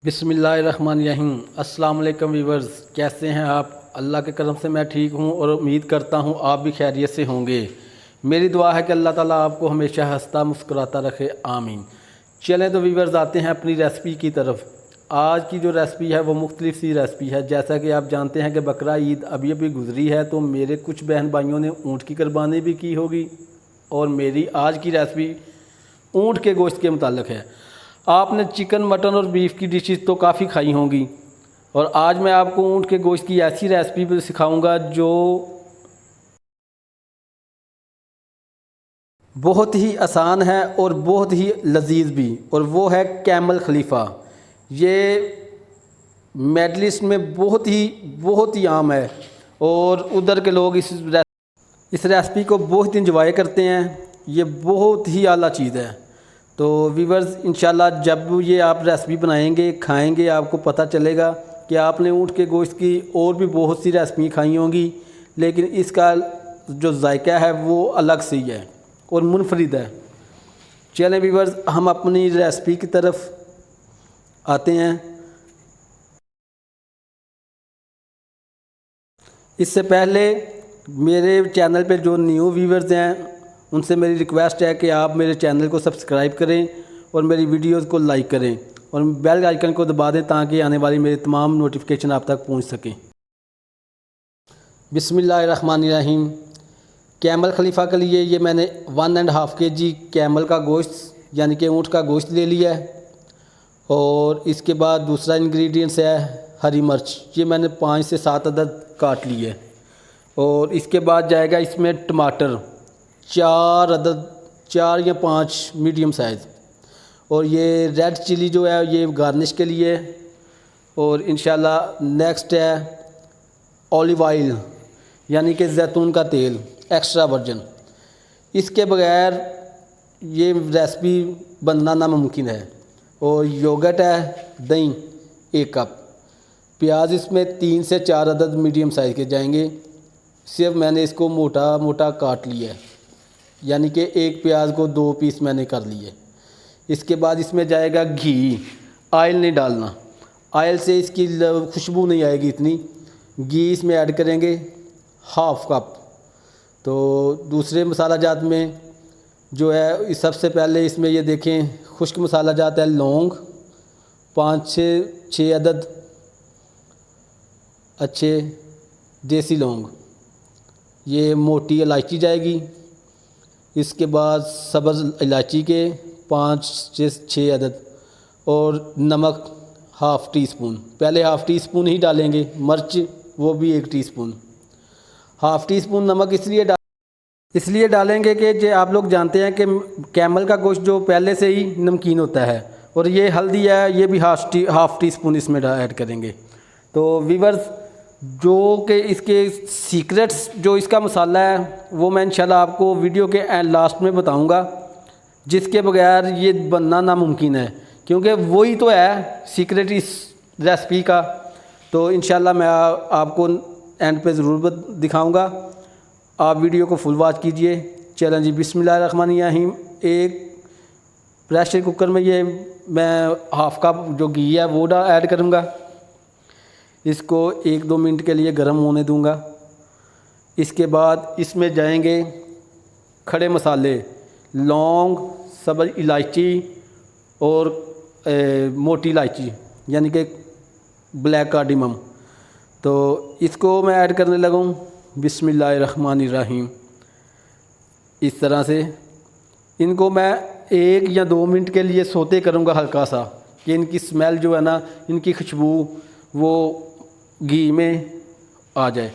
बिस्मिल्लाहिर्रहमानिर्रहीम। अस्सलाम वालेकुम व्यूअर्स, कैसे हैं आप? अल्लाह के करम से मैं ठीक हूं और उम्मीद करता हूं आप भी खैरियत से होंगे। मेरी दुआ है कि अल्लाह ताला आपको हमेशा हंसता मुस्कुराता रखे, आमीन। चलें तो व्यूअर्स आते हैं अपनी रेसिपी की तरफ। आज की जो रेसिपी है वो मुख्तलिफ सी रेसिपी है। जैसा कि आप जानते हैं कि बकरा ईद अभी अभी गुजरी है, तो मेरे कुछ बहन भाइयों ने ऊँट की कुर्बानी भी की होगी और मेरी आज की रेसिपी ऊँट के गोश्त के मुताल्लिक है। आपने चिकन, मटन और बीफ की डिशेस तो काफ़ी खाई होंगी और आज मैं आपको ऊँट के गोश्त की ऐसी रेसिपी भी सिखाऊंगा जो बहुत ही आसान है और बहुत ही लजीज भी, और वो है कैमल खलीफा। ये मिडल ईस्ट में बहुत ही आम है और उधर के लोग इस रेसिपी को बहुत इंजॉय करते हैं। ये बहुत ही आला चीज़ है। तो व्यूअर्स, इंशाल्लाह जब ये आप रेसिपी बनाएंगे, खाएंगे, आपको पता चलेगा कि आपने ऊँट के गोश्त की और भी बहुत सी रेसिपी खाई होंगी, लेकिन इसका जो जायका है वो अलग से ही है और मुनफरिद है। चलें व्यूअर्स, हम अपनी रेसिपी की तरफ आते हैं। इससे पहले मेरे चैनल पे जो न्यू व्यूअर्स हैं उनसे मेरी रिक्वेस्ट है कि आप मेरे चैनल को सब्सक्राइब करें और मेरी वीडियोस को लाइक करें और बेल आइकन को दबा दें ताकि आने वाली मेरी तमाम नोटिफिकेशन आप तक पहुंच सकें। बिस्मिल्लाहिर्रहमानिर्रहीम। कैमल खलीफा के लिए ये मैंने 1.5 kg कैमल का गोश्त यानी कि ऊँट का गोश्त ले लिया है। और इसके बाद दूसरा इंग्रेडिएंट्स है हरी मिर्च। ये मैंने 5 से 7 अदद काट लिए है। और इसके बाद जाएगा इसमें टमाटर 4 या 5 मीडियम साइज़। और ये रेड चिली जो है ये गार्निश के लिए। और इंशाल्लाह नेक्स्ट है ऑलिव ऑयल यानी कि जैतून का तेल, एक्स्ट्रा वर्जन। इसके बगैर ये रेसिपी बनना नामुमकिन है। और योगर्ट है, दही 1 कप, प्याज इसमें 3 से 4 अदद मीडियम साइज़ के जाएंगे। सिर्फ मैंने इसको मोटा मोटा काट लिया है, यानी कि एक प्याज को 2 पीस मैंने कर लिए। इसके बाद इसमें जाएगा घी। ऑयल नहीं डालना, ऑयल से इसकी खुशबू नहीं आएगी इतनी। घी इसमें ऐड करेंगे 1/2 कप। तो दूसरे मसाला जात में जो है सबसे पहले इसमें ये देखें खुश्क मसाला जात है लौंग 5 से 6 अदद अच्छे देसी लौंग। ये मोटी इलायची जाएगी। इसके बाद सब्ज़ इलायची के 5 से 6 अदद और नमक 1/2 टीस्पून। पहले 1/2 टीस्पून ही डालेंगे। मिर्च वो भी 1 टीस्पून। 1/2 टीस्पून नमक इसलिए डालेंगे कि जो आप लोग जानते हैं कि कैमल का गोश्त जो पहले से ही नमकीन होता है। और ये हल्दी है, ये भी 1/2 टीस्पून इसमें ऐड करेंगे। तो व्यूअर्स, जो कि इसके सीक्रेट्स जो इसका मसाला है वो मैं इंशाल्लाह आपको वीडियो के लास्ट में बताऊंगा, जिसके बगैर ये बनना नामुमकिन है, क्योंकि वही तो है सीक्रेट इस रेसिपी का। तो इंशाल्लाह मैं आपको एंड पे ज़रूर दिखाऊंगा। आप वीडियो को फुल वॉच कीजिए। चलें जी, बिस्मिल्लाहिर्रहमानिर्रहीम। एक प्रेशर कुकर में ये मैं 1/2 कप जो घी है वो ऐड करूँगा। इसको 1-2 मिनट के लिए गर्म होने दूंगा। इसके बाद इसमें जाएंगे खड़े मसाले, लौंग, सब्ज़ इलायची और मोटी इलायची यानी कि ब्लैक कार्डिमम। तो इसको मैं ऐड करने लगा हूँ। बिस्मिल्लाहिर्रहमानिर्रहीम। इस तरह से इनको मैं 1 या 2 मिनट के लिए सोते करूँगा हल्का सा, कि इनकी स्मेल जो है ना, इनकी खुशबू वो घी में आ जाए।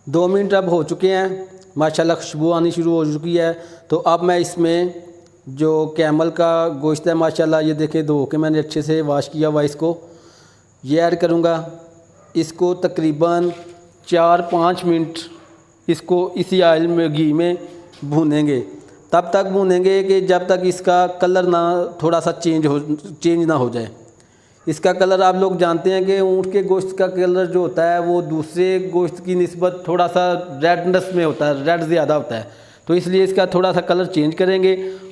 2 मिनट अब हो चुके हैं, माशाल्लाह खुशबू आनी शुरू हो चुकी है। तो अब मैं इसमें जो कैमल का गोश्त है माशाल्लाह ये देखें धो के मैंने अच्छे से वॉश किया हुआ, इसको ये ऐड करूँगा। इसको तकरीबन 4-5 मिनट इसको इसी ऑयल में, घी में भूनेंगे। तब तक भूनेंगे कि जब तक इसका कलर ना थोड़ा सा चेंज ना हो जाए। इसका कलर आप लोग जानते हैं कि ऊँट के गोश्त का कलर जो होता है वो दूसरे गोश्त की निस्बत थोड़ा सा रेडनेस में होता है, रेड ज़्यादा होता है। तो इसलिए इसका थोड़ा सा कलर चेंज करेंगे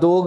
2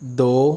2،